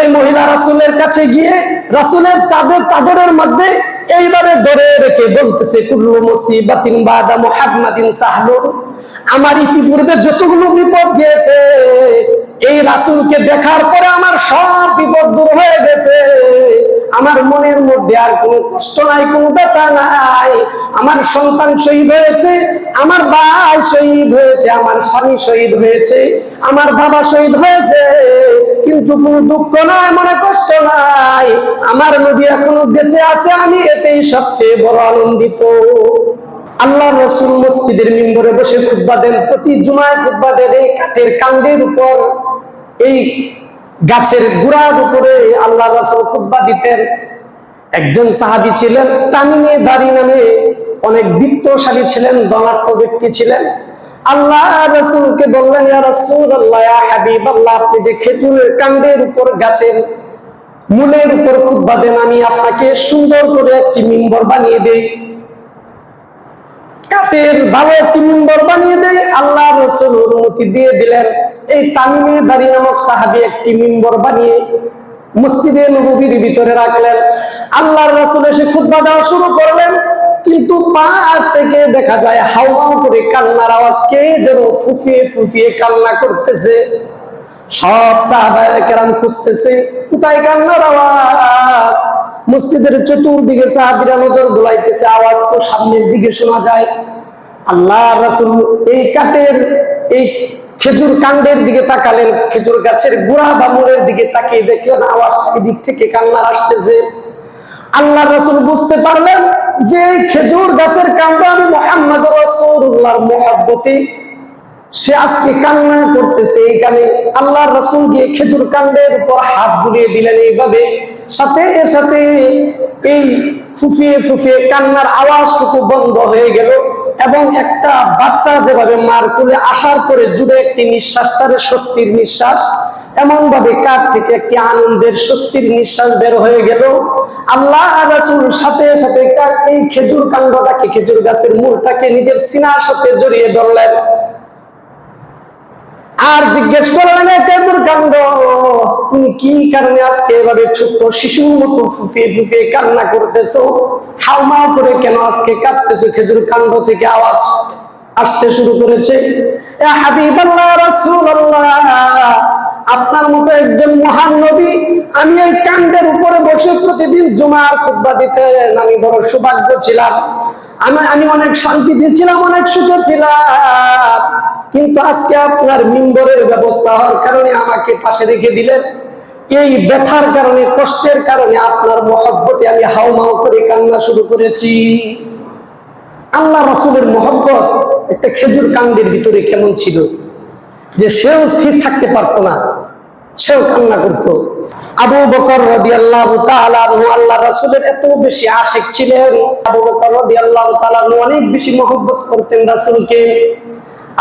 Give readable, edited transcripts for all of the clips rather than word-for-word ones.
ওই মহিলা রাসূলের কাছে গিয়ে রাসূলের চাদরের মধ্যে এইভাবে ধরে রেখে বলতেছে, কুল্লু মুসিবাতিন বাদা মুহাম্মাদিন সাহলুন, আমার ইতিপূর্বে যতগুলো বিপদ গিয়েছে এই রাসূলকে দেখার পরে আমার সব বিপদ দূর হয়ে গেছে। আমার মনের মধ্যে আর কোনো কষ্ট নাই, কোনো ব্যথা নাই। আমার সন্তান শহীদ হয়েছে, আমার ভাই শহীদ হয়েছে, আমার স্বামী শহীদ হয়েছে, আমার বাবা শহীদ হয়েছে, কিন্তু কোনো দুঃখ নাই, মনে কষ্ট নাই। আমার নবী এখনো বেঁচে আছে, আমি এতেই সবচেয়ে বড় আনন্দিত। আল্লাহ রাসূল মসজিদের মিম্বরে বসে খুতবা দেন, প্রতি জুমায় খুতবা দেন এই কাঠের কাণ্ডের উপর, এই গাছের গোড়ার উপরে আল্লাহ রাসূল খুতবা দিতেন। একজন সাহাবী ছিলেন তামিমে দারি নামে, অনেক বিত্তশালী ছিলেন, ধনাঢ্য ব্যক্তি ছিলেন। আল্লাহ রাসূলকে বললেন, ইয়া রাসূলুল্লাহ, ইয়া হাবিবাল্লাহ, আপনি যে খেজুরের কাণ্ডের উপর গাছের মূলের উপর খুতবা দেন, আমি আপনাকে সুন্দর করে একটি মিম্বর বানিয়ে দেই, কাঠের ভালো একটি মিম্বর বানিয়ে দেই। আল্লাহ রাসূল অনুমতি দিয়ে দিলেন। এই তামিমে দারি নামক সাহাবী একটি মিম্বর বানিয়ে মসজিদে নববীর ভিতরে রাখলেন। আল্লাহর রাসূল এসে খুতবা দেওয়া শুরু করলেন, কিন্তু পাশ থেকে দেখা যায় হাওয়া করে কান্নার আওয়াজ, কে যেন ফুফিয়ে ফুফিয়ে কান্না করতেছে। সব সাহাবায়ে কেরাম খুঁজতেছে কোথায় কান্নার আওয়াজ। মসজিদের চতুর্দিকে সাহাবীরা নজর দোলাইতেছে, আওয়াজ তো সামনের দিকে শোনা যায়। আল্লাহর রাসূল এই কাঠের এই খেজুর কাণ্ডের দিকে তাকালেন, খেজুর গাছের গোড়া বা মূলের দিকে তাকিয়ে দেখলেন আওয়াজ এদিক থেকে কান্নার আসতেছে। আল্লাহর রাসূল বুঝতে পারলেন যে খেজুর গাছের কাণ্ড আমি মুহাম্মদ রাসূলুল্লাহর মহব্বতে সে আজকে কান্না করতেছে। এইখানে আল্লাহর রাসূল গিয়ে খেজুর কাণ্ডের উপর হাত বুলিয়ে দিলেন, এইভাবে সাথে সাথে এই ফুফিয়ে ফুফিয়ে কান্নার আওয়াজটুকু বন্ধ হয়ে গেল, এবং একটা বাচ্চা যেভাবে মার কোলে আসার পরে জুড়ে একটি নিঃশ্বাস ছাড়ে, স্বস্তির নিঃশ্বাস, এমন ভাবে কাঠ থেকে একটি আনন্দের স্বস্তির নিঃশ্বাস বের হয়ে গেল। আল্লাহ রাসূল সাথে সাথে এই খেজুর কাণ্ডটাকে, খেজুর গাছের মূলটাকে নিজের সিনার সাথে জড়িয়ে ধরলেন, আর জিজ্ঞেস করলেন, খেজুর কাণ্ড, তুমি কি কারণে আজকে এভাবে ছোট্ট শিশুর মতো ফুফিয়ে ফুফিয়ে কান্না করতেছো? হাউমাউ করে কেন আজকে কাঁদতেছো? খেজুর কাণ্ড থেকে আওয়াজ আসতে শুরু করেছে। ইয়া হাবিবাল্লাহ, রাসূলুল্লাহ, আপনার মতো একজন মহান নবী আমি এই কাণ্ডের উপরে বসে প্রতিদিন জুমার খুতবা দিতেন, আমি বড় সৌভাগ্য ছিলাম, আমি অনেক শান্তিতে ছিলাম, অনেক সুখে ছিলাম, কিন্তু আজকে আপনার মিম্বরের ব্যবস্থা হওয়ার কারণে আমাকে পাশে রেখে দিলেন। এই ব্যথার কারণে, কষ্টের কারণে আপনার মহব্বতে আমি হাউমাউ করে কান্না শুরু করেছি। আল্লাহ রাসূলের মহব্বত একটা খেজুর কাণ্ডের ভিতরে কেমন ছিল যে সেও স্থির থাকতে পারতো না, সেও কান্না করতো। আবু বকর রাদিয়াল্লাহু তাআলা আনহু আল্লাহ রাসূলের এত বেশি আশিক ছিলেন। আবু বকর রাদিয়াল্লাহু তাআলা আনহু অনেক বেশি মহব্বত করতেন রাসূলকে।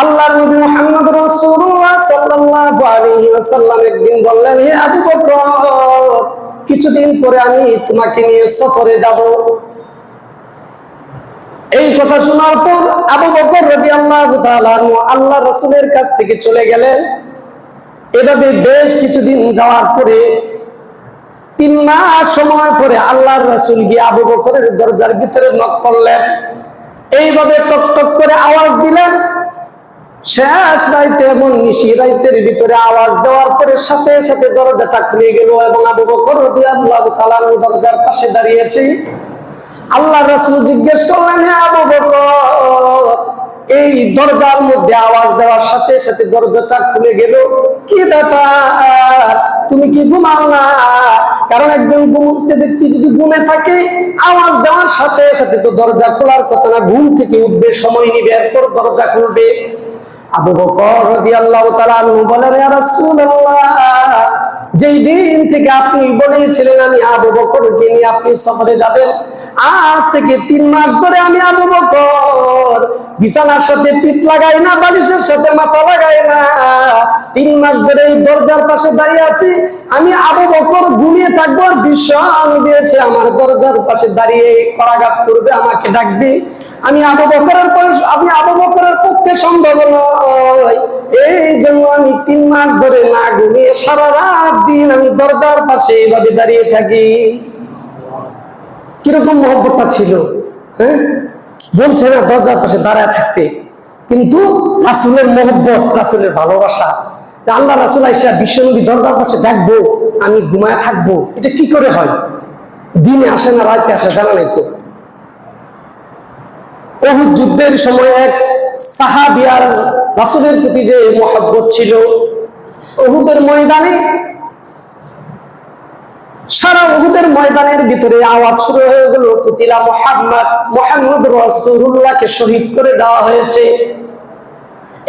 আল্লাহর নবী মুহাম্মদ রাসূলুল্লাহ সাল্লাল্লাহু আলাইহি ওয়াসাল্লাম একদিন বললেন, হে আবু বকর, কিছুদিন পরে আমি তোমাকে নিয়ে সফরে যাব। এই কথা শোনার পর আবু বকর রাদিয়াল্লাহু তাআলা আনহু আল্লাহর রাসূলের কাছ থেকে চলে গেলেন। এভাবে বেশ কিছুদিন যাওয়ার পরে 3 মাস সময় পরে আল্লাহর রাসূল গিয়ে আবু বকরের দরজার ভিতরে নক করলেন। এইভাবে টক টক করে আওয়াজ দিলেন। শেষ রাইতে এবং নিশি রাইতের ভিতরে আওয়াজ দেওয়ার পরে সাথে সাথে দরজাটা খুলে গেল, এবং আবু বকর রাদিয়াল্লাহু তাআলা দরজার পাশে দাঁড়িয়েছে। আল্লাহর রাসূল জিজ্ঞেস করলেন, হে আবু বকর, এই দরজার মধ্যে আওয়াজ দেওয়ার সাথে সাথে দরজাটা খুলে গেল, কি ব্যাপার, তুমি কি ঘুমাও না? কারণ একজন ঘুমন্ত ব্যক্তি যদি ঘুমে থাকে আওয়াজ দেওয়ার সাথে সাথে তো দরজা খোলার কথা না, ঘুম থেকে উঠবে, সময় নিবে, এরপর দরজা খুলবে। আবু বকর রাদিয়াল্লাহু তাআলা আনহু বলেন, ইয়া রাসূলুল্লাহ, যেই দিন থেকে আপনি বলেছিলেন আমি আবু বকরকে নিয়ে আপনি সফরে যাবেন, আজ থেকে 3 মাস ধরে আমি আবু বকর বিছানার সাথে পিঠ লাগাই না, বালিশের সাথে মাথা লাগাই না। 3 মাস ধরে এই দরজার পাশে দাঁড়িয়ে আছি। আমি আবু বকর ঘুমিয়ে থাকবো, আর বিশ্বাস দিয়েছে আমার দরজার পাশে দাঁড়িয়ে করাঘাত করবে, আমাকে ডাকবে। আমি আবু বকরের পক্ষে সম্ভব নয়। এই জন্য আমি 3 মাস ধরে না ঘুমিয়ে সারা রাত দিন আমি দরজার পাশে এইভাবে দাঁড়িয়ে থাকি। কিরকম মহব্বতটা ছিল, হ্যাঁ? বলছে না দরজার পাশে দাঁড়ায় থাকতে, কিন্তু রাসূলের মহব্বত, রাসূলের ভালোবাসা। আল্লাহ রাসূল আইসা বিশ্বনবী দরজার পাশে ডাকবো, আমি ঘুমায় থাকবো, এটা কি করে হয়? দিনে আসে না রাতে আসে, জানা নাই তো। উহুদ যুদ্ধের সময় এক সাহাবিয়ার রাসূলের প্রতি যে মহব্বত ছিল, উহুদের ময়দানে, সারা উহুদের ময়দানের ভিতরে আওয়াজ শুরু হয়ে গেল, কুতিলা মুহাম্মদ, মুহাম্মদ রাসূলুল্লাহকে শহীদ করে দেওয়া হয়েছে।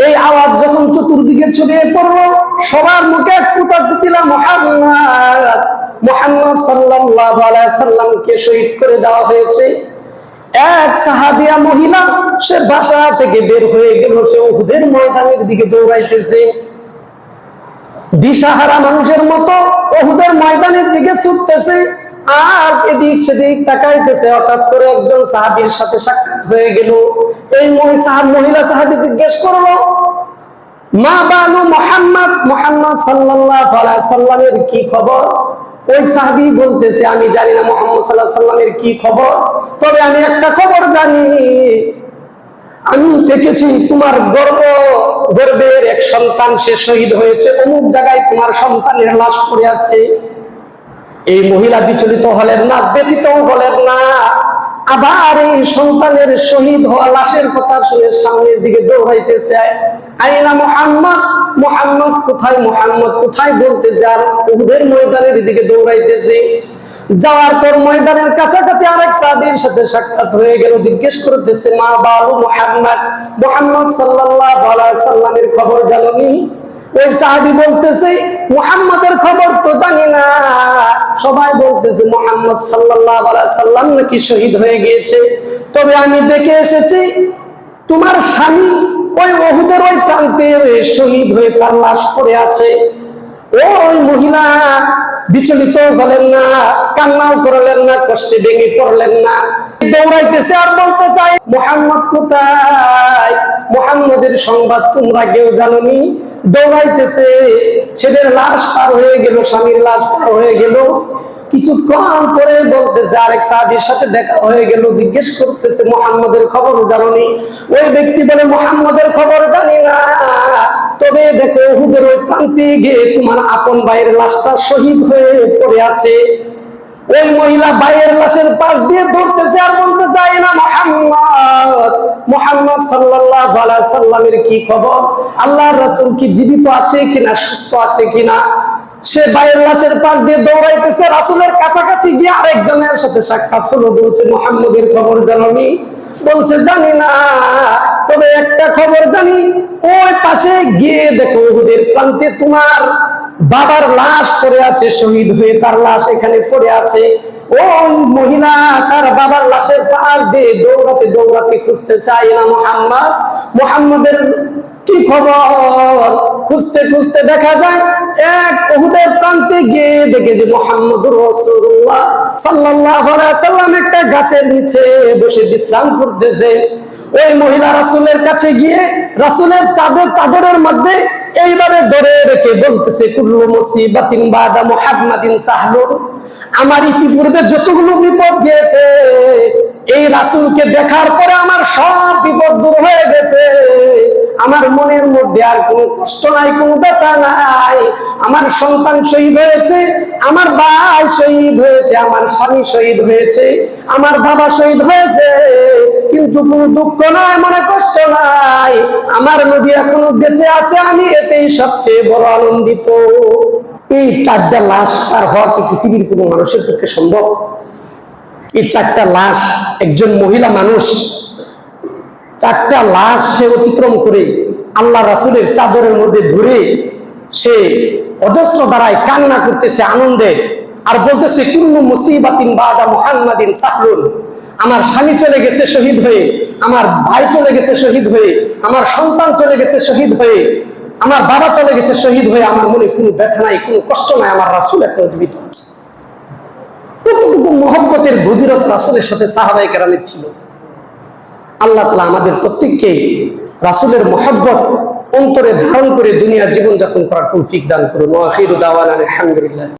এই আওয়াজ যখন চতুর্দিকে ছড়িয়ে পড়লো, সবার মুখে কুতিলা মুহাম্মদ, মুহাম্মদ সাল্লাল্লাহু আলাইহি সাল্লামকে শহীদ করে দেওয়া হয়েছে। এক সাহাবিয়া মহিলা, সে বাসা থেকে বের হয়ে গেল, সে উহুদের ময়দানের দিকে দৌড়াইতেছে। দিশাহারা মানুষের মতো উহুদের ময়দানের দিকে ছুটতেছে আর এদিক সেদিক তাকাইতেছে। হঠাৎ করে একজন সাহাবীর সাথে সাক্ষাৎ হয়ে গেল। এই মহিলা সাহাবী জিজ্ঞেস করলো, মা বানু মুহাম্মদ, মুহাম্মদ সাল্লাল্লাহু আলাইহি সাল্লামের কি খবর? ওই সাহাবী বলতেছে, আমি জানি না মুহাম্মদ সাল্লাল্লাহু আলাইহি সাল্লামের কি খবর, তবে আমি একটা খবর জানি, আমি দেখেছি তোমার গর্বের এক সন্তান সে শহীদ হয়েছে, অমুক জায়গায় তোমার সন্তানের লাশ পড়ে আছে। এই মহিলা বিচলিত হলেন না, ব্যথিত হলেন না, আবার এই সন্তানের শহীদ হওয়া লাশের কথা শুনে সামনের দিকে দৌড়াইতেছে। আইনা মুহাম্মদ, মুহাম্মদ কোথায়, মুহাম্মদ কোথায় বলতে যান উহুদের ময়দানের দিকে দৌড়াইতেছে। যাওয়ার পর ময়দানের কাছাকাছি আরেক সাহাবীর সাথে সাক্ষাৎ হয়ে গেল। জিজ্ঞেস করতেছে, মা বালু মুহাম্মদ, মুহাম্মদ সাল্লাল্লাহু আলাইহি সাল্লামের খবর জানোনি? ওই সাহাবী বলতেছে, মুহাম্মাদের খবর তো জানি না, সবাই বলতেছে মুহাম্মদ সাল্লাল্লাহু আলাইহি সাল্লাম নাকি শহীদ হয়ে গিয়েছে, তবে আমি দেখে এসেছি তোমার স্বামী ওই উহুদের ওই প্রান্তে শহীদ হয়ে তার লাশ পড়ে আছে। ওই মহিলা বিচলিত হলেন না, কান্নাও করলেন না, কষ্টে ভেঙে পড়লেন না, দৌড়াইতেছে আর বলতে চাই, মুহাম্মদ কোথায়, মুহাম্মদের সংবাদ তোমরা কেউ জানোনি? দৌড়াইতেছে, ছেলের লাশ পার হয়ে গেল, স্বামীর লাশ পার হয়ে গেল। কিছুক্ষণ পরে বলতেছে আরেক সাহাবীর সাথে দেখা হয়ে গেল। জিজ্ঞেস করতেছে, মুহাম্মদের খবর জানোনি? ওই ব্যক্তি বলে, মুহাম্মদের খবর জানি না, তবে দেখো উহুদের ওই প্রান্তে গিয়ে তোমার আপন ভাইয়ের লাশটা শহীদ হয়ে পড়ে আছে। ওই মহিলা ভাইয়ের লাশের পাশ দিয়ে দৌড়তেছে আর বলতেছে, আইনা মুহাম্মদ, মুহাম্মদ সাল্লাল্লাহু আলাইহি সাল্লামের কি খবর? আল্লাহর রাসূল কি জীবিত আছে কিনা, সুস্থ আছে কিনা? সে ভাইয়ের লাশের পাশ দিয়ে দৌড়াইতেছে। রাসূলের কাছাকাছি গিয়ে আরেকজনের সাথে সাক্ষাৎ হলো। বলছে, মুহাম্মদের খবর জানোনি? বলছে, জানি না, তবে একটা খবর জানি, ওই পাশে গিয়ে দেখো উহুদের প্রান্তে তোমার বাবার লাশ পড়ে আছে, শহীদ হয়ে তার লাশ এখানে পড়ে আছে। ওই মহিলা তার বাবার লাশের পাশ দিয়ে দৌড়াতে দৌড়াতে খুঁজতে চায় না মুহাম্মদ, মুহাম্মদের কি খবর? খুঁজতে খুঁজতে দেখা যায় এক উহুদের প্রান্তে গিয়ে দেখে যে মুহাম্মদুর রাসূলুল্লাহ সাল্লাল্লাহু আলাইহি সাল্লাম একটা গাছের নিচে বসে বিশ্রাম করতেছে। ওই মহিলা রাসূলের কাছে গিয়ে রাসূলের চাদরের মধ্যে এইভাবে ধরে রেখে বলতেছে, কুল্লু মুসিবাতিন বাদা মুহাম্মাদিন সাহলুন, আমার ইতিপূর্বে যতগুলো বিপদ গিয়েছে এই রাসূলকে দেখার পরে আমার সব বিপদ দূর হয়ে গেছে। আমার মনের মধ্যে আর কোনো কষ্ট নাই, কোনো ব্যথা নাই। আমার সন্তান শহীদ হয়েছে, আমার ভাই শহীদ হয়েছে, আমার স্বামী শহীদ হয়েছে, আমার বাবা শহীদ হয়েছে, কিন্তু কোনো দুঃখ নাই, মনে কষ্ট নাই। আমার নবী এখনো বেঁচে আছে, আমি এতেই সবচেয়ে বড় আনন্দিত। এই 4টা লাশ পার হওয়া কি পৃথিবীর কোনো মানুষের পক্ষে সম্ভব? এই 4টা লাশ, একজন মহিলা মানুষ 4টা লাশ সে অতিক্রম করে আল্লাহ রাসূলের চাদরের মধ্যে ধরে সে অজস্র দ্বারায় কান্না করতেছে আনন্দে, আর বলতেছে, কুল্লু মুসিবাতিন বাদা মুহাম্মাদিন সাহলুন, আমার স্বামী চলে গেছে শহীদ হয়ে, আমার ভাই চলে গেছে শহীদ হয়ে, আমার সন্তান চলে গেছে শহীদ হয়ে, আমার বাবা চলে গেছে শহীদ হয়ে, আমার মনে কোনো ব্যথা নাই, কোনো কষ্ট নাই, আমার রাসূল এখনো জীবিত আছে। কতটুকু মহব্বতের গভীরতা রাসূলের সাথে সাহাবায়ে কেরামের ছিল। আল্লাহ তাআলা আমাদের প্রত্যেককে রাসূলের মহব্বত অন্তরে ধারণ করে দুনিয়ার জীবনযাপন করার তৌফিক দান করুন। ওয়া আখিরু দাওয়ানা আলহামদুলিল্লাহ।